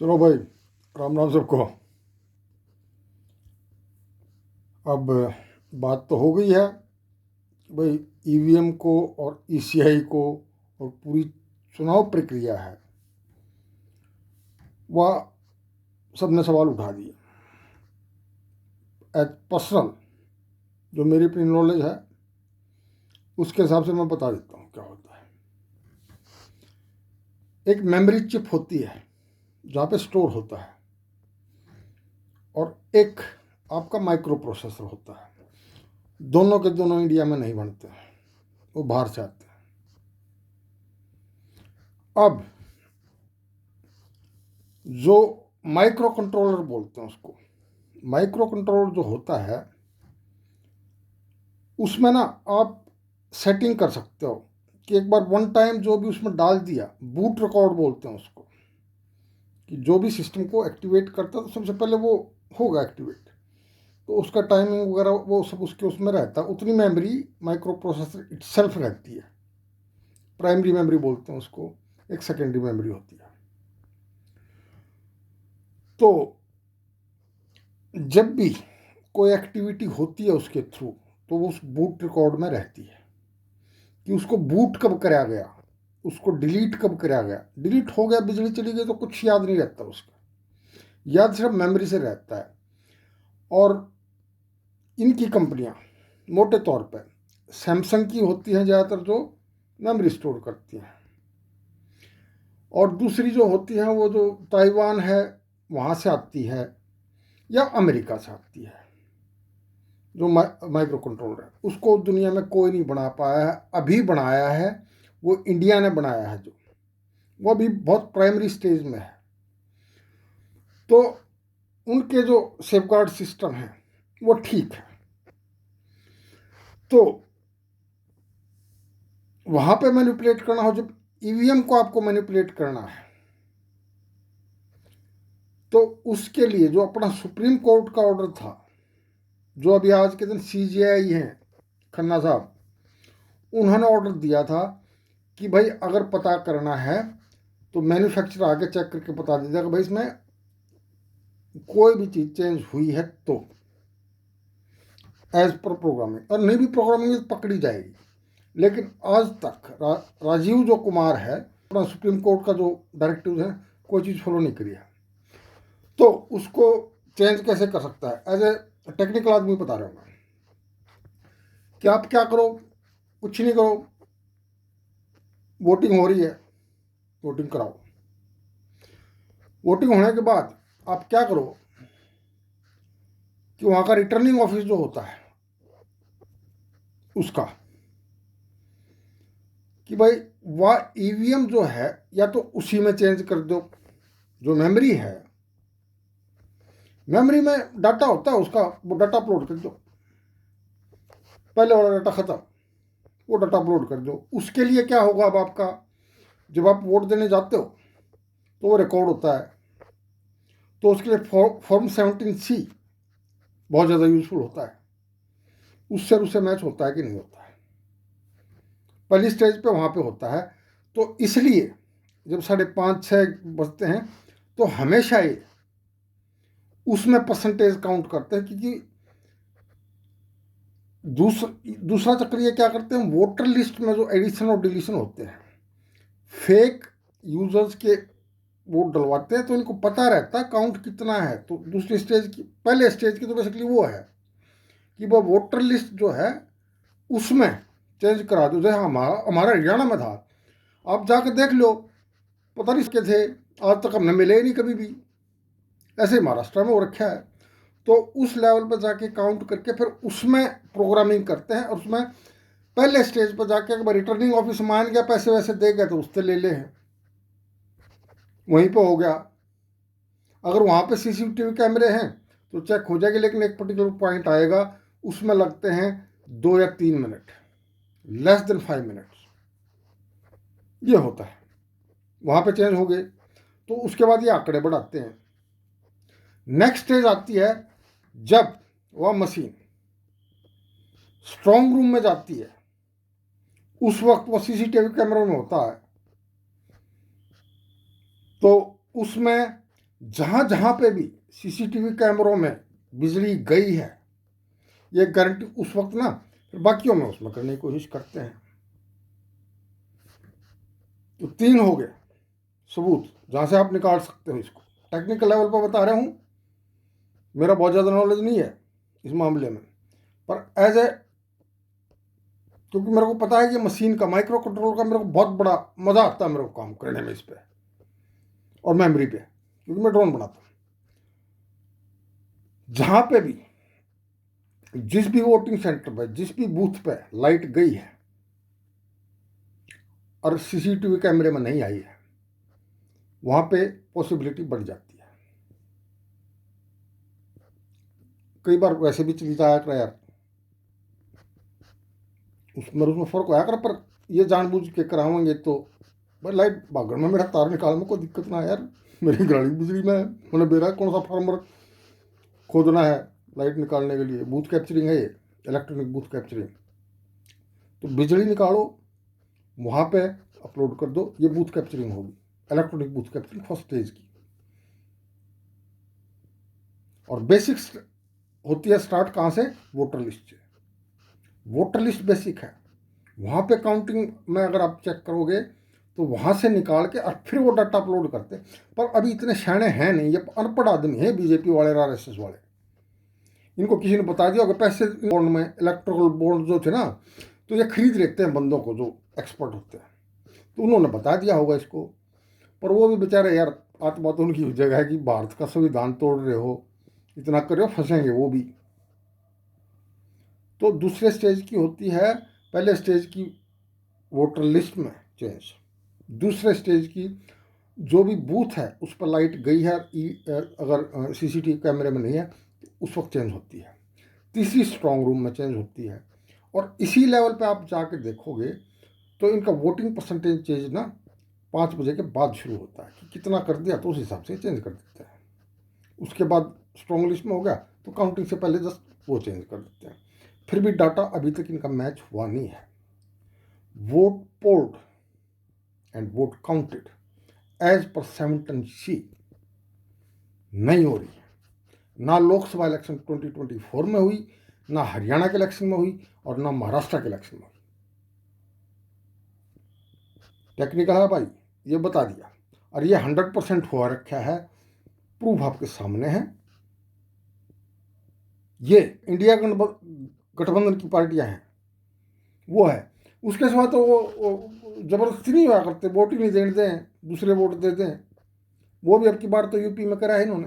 चलो भाई, राम राम सबको। अब बात तो हो गई है कि भाई ईवीएम को और ईसीआई को और पूरी चुनाव प्रक्रिया है वह सबने सवाल उठा दिए। एज पर्सनल जो मेरी अपनी नॉलेज है उसके हिसाब से मैं बता देता हूँ क्या होता है। एक मेमोरी चिप होती है जहाँ पे स्टोर होता है, और एक आपका माइक्रो प्रोसेसर होता है। दोनों के दोनों इंडिया में नहीं बनते हैं, वो बाहर से आते हैं। अब जो माइक्रो कंट्रोलर बोलते हैं उसको, माइक्रो कंट्रोलर जो होता है उसमें ना आप सेटिंग कर सकते हो कि एक बार वन टाइम जो भी उसमें डाल दिया, बूट रिकॉर्ड बोलते हैं उसको, कि जो भी सिस्टम को एक्टिवेट करता है तो सबसे पहले वो होगा एक्टिवेट, तो उसका टाइमिंग वगैरह वो सब उसके उसमें रहता है। उतनी मेमोरी माइक्रो प्रोसेसर इटसेल्फ रहती है। प्राइमरी मेमोरी बोलते हैं उसको, एक सेकेंडरी मेमोरी होती है। तो जब भी कोई एक्टिविटी होती है उसके थ्रू तो वो उस बूट रिकॉर्ड में रहती है कि उसको बूट कब कराया गया, उसको डिलीट कब कराया गया। डिलीट हो गया, बिजली चली गई तो कुछ याद नहीं रहता उसका, याद सिर्फ मेमोरी से रहता है। और इनकी कंपनियां मोटे तौर पर सैमसंग की होती हैं ज़्यादातर, जो मेमोरी स्टोर करती हैं, और दूसरी जो होती हैं वो जो ताइवान है वहाँ से आती है या अमेरिका से आती है। जो माइक्रो कंट्रोलर है उसको दुनिया में कोई नहीं बना पाया है, अभी बनाया है वो इंडिया ने बनाया है, जो वो अभी बहुत प्राइमरी स्टेज में है। तो उनके जो सेफगार्ड सिस्टम है वो ठीक है। तो वहाँ पे मैनिपुलेट करना हो, जब ईवीएम को आपको मैनिपुलेट करना है तो उसके लिए जो अपना सुप्रीम कोर्ट का ऑर्डर था, जो अभी आज के दिन सीजीआई हैं खन्ना साहब, उन्होंने ऑर्डर दिया था कि भाई अगर पता करना है तो मैन्युफैक्चरर आगे चेक करके बता दीजिएगा कि भाई इसमें कोई भी चीज़ चेंज हुई है तो एज पर प्रोग्रामिंग, और नहीं भी प्रोग्रामिंग पकड़ी जाएगी। लेकिन आज तक राजीव जो कुमार है, अपना सुप्रीम कोर्ट का जो डायरेक्टिव है, कोई चीज़ फॉलो नहीं करी है। तो उसको चेंज कैसे कर सकता है? एज ए टेक्निकल आदमी बता रहा हूँ मैं कि आप क्या करो, कुछ नहीं करो, वोटिंग हो रही है, वोटिंग कराओ। वोटिंग होने के बाद आप क्या करो कि वहाँ का रिटर्निंग ऑफिस जो होता है उसका, कि भाई वह ईवीएम जो है या तो उसी में चेंज कर दो। जो मेमोरी है, मेमोरी में डाटा होता है उसका, वो डाटा अपलोड कर दो, पहले वाला डाटा खत्म, वो डाटा अपलोड कर दो। उसके लिए क्या होगा, अब आपका जब आप वोट देने जाते हो तो वो रिकॉर्ड होता है, तो उसके लिए फॉर्म 17C बहुत ज़्यादा यूजफुल होता है। उससे मैच होता है कि नहीं होता है, पहली स्टेज पे वहाँ पे होता है। तो इसलिए जब 5:30-6 बजते हैं तो हमेशा ये उसमें परसेंटेज काउंट करते हैं, क्योंकि दूसरा चक्कर ये क्या करते हैं, वोटर लिस्ट में जो एडिशन और डिलीशन होते हैं, फेक यूजर्स के वोट डलवाते हैं, तो इनको पता रहता है काउंट कितना है। तो दूसरी स्टेज की, पहले स्टेज की तो बेसिकली वो है कि वो वोटर लिस्ट जो है उसमें चेंज करा दो। जैसे हमारा हरियाणा में था, आप जाकर देख लो, पता नहीं इसके थे, आज तक हमने मिले ही नहीं कभी भी। ऐसे ही महाराष्ट्र में हो रखा है। तो उस लेवल पर जाके काउंट करके फिर उसमें प्रोग्रामिंग करते हैं, और उसमें पहले स्टेज पर जाके अगर रिटर्निंग ऑफिस मान गया पैसे वैसे दे गए तो उससे ले ले हैं, वहीं पर हो गया। अगर वहाँ पे सीसीटीवी कैमरे हैं तो चेक हो जाएगी, लेकिन एक पर्टिकुलर पॉइंट आएगा उसमें लगते हैं 2 या 3 मिनट, लेस देन 5 मिनट्स ये होता है। वहाँ पे चेंज हो गए तो उसके बाद ये आंकड़े बढ़ाते हैं। नेक्स्ट स्टेज आती है जब वह मशीन स्ट्रांग रूम में जाती है, उस वक्त वो सीसीटीवी कैमरों में होता है, तो उसमें जहाँ जहाँ पे भी सीसीटीवी कैमरों में बिजली गई है, ये गारंटी उस वक्त ना फिर बाकियों में उसमें करने की कोशिश करते हैं। तो 3 हो गए सबूत जहाँ से आप निकाल सकते हो इसको। टेक्निकल लेवल पर बता रहा हूँ, मेरा बहुत ज़्यादा नॉलेज नहीं है इस मामले में, पर एज ए, क्योंकि मेरे को पता है कि मशीन का, माइक्रो कंट्रोल का मेरे को बहुत बड़ा मज़ा आता है मेरे को काम करने में इस पर और मेमोरी पे, क्योंकि मैं ड्रोन बनाता हूँ। जहाँ पे भी जिस भी वोटिंग सेंटर पे, जिस भी बूथ पे लाइट गई है और सीसीटीवी कैमरे में नहीं आई है, वहाँ पे पॉसिबिलिटी बढ़ जाती है। कई बार वैसे भी चलता आया कर यार, उसमें फ़र्क आया कर, पर ये जानबूझ के करावेंगे तो भाई लाइट भागड़ में मेरा तार निकाल में कोई दिक्कत ना है यार, मेरी गाड़ी बिजली में है, मैंने मेरा कौन सा फार्मर खोदना है लाइट निकालने के लिए। बूथ कैप्चरिंग है ये, इलेक्ट्रॉनिक बूथ कैप्चरिंग। तो बिजली निकालो, वहाँ पे अपलोड कर दो, ये बूथ कैप्चरिंग होगी, electronic booth capturing first stage की। और बेसिक्स होती है स्टार्ट कहाँ से, वोटर लिस्ट से। वोटर लिस्ट बेसिक है, वहाँ पे काउंटिंग में अगर आप चेक करोगे तो वहाँ से निकाल के और फिर वो डाटा अपलोड करते। पर अभी इतने शाणे हैं नहीं, ये अनपढ़ आदमी है बीजेपी वाले, आरएसएस वाले। इनको किसी ने बता दिया होगा, पैसे बॉन्ड में, इलेक्ट्रल बॉन्ड जो थे ना, तो ये खरीद लेते हैं बंदों को जो एक्सपर्ट होते हैं, तो उन्होंने बता दिया होगा इसको। पर वो भी बेचारे यार, आत्मा तो उनकी जगह है कि भारत का संविधान तोड़ रहे हो, इतना कर रहे हो, फंसेंगे वो भी। तो दूसरे स्टेज की होती है, पहले स्टेज की वोटर लिस्ट में चेंज, दूसरे स्टेज की जो भी बूथ है उस पर लाइट गई है, अगर सीसीटीवी कैमरे में नहीं है तो उस वक्त चेंज होती है। तीसरी स्ट्रांग रूम में चेंज होती है। और इसी लेवल पे आप जाके देखोगे तो इनका वोटिंग परसेंटेज चेंज ना 5 बजे के बाद शुरू होता है, कि कितना कर दिया तो उस हिसाब से चेंज कर देते हैं। उसके बाद स्ट्रॉन्ग लिस्ट में हो गया तो काउंटिंग से पहले जस्ट वो चेंज कर देते हैं। फिर भी डाटा अभी तक इनका मैच हुआ नहीं है। Vote polled and vote counted as per 7C नहीं हो रही है। ना लोकसभा इलेक्शन 2024 में हुई, ना हरियाणा के इलेक्शन में हुई, और ना महाराष्ट्र के इलेक्शन में हुई। टेक्निकल है भाई, ये बता दिया। और ये 100% हुआ रखा है, प्रूफ आपके सामने है। ये इंडिया गठबंधन की पार्टियां हैं, वो है। उसके सिवा तो वो जबरदस्ती नहीं हुआ करते, वोट ही नहीं देने दें, दूसरे वोट दे दें। वो भी अब की बार तो यूपी में करा है इन्होंने,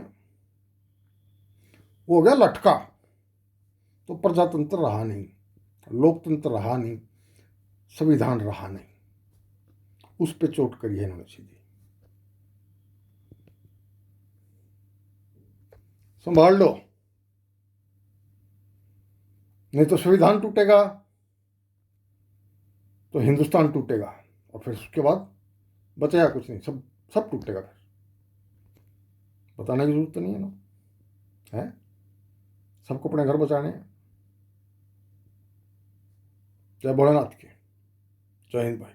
वो हो गया लटका। तो प्रजातंत्र रहा नहीं, लोकतंत्र रहा नहीं, संविधान रहा नहीं, उस पर चोट करी है इन्होंने सीधी। संभाल लो, नहीं तो संविधान टूटेगा तो हिंदुस्तान टूटेगा, और फिर उसके बाद बचेगा कुछ नहीं, सब सब टूटेगा। फिर बताने की जरूरत तो नहीं है ना, है सबको अपने घर बचाने हैं। जय भोलेनाथ के, जय हिंद भाई।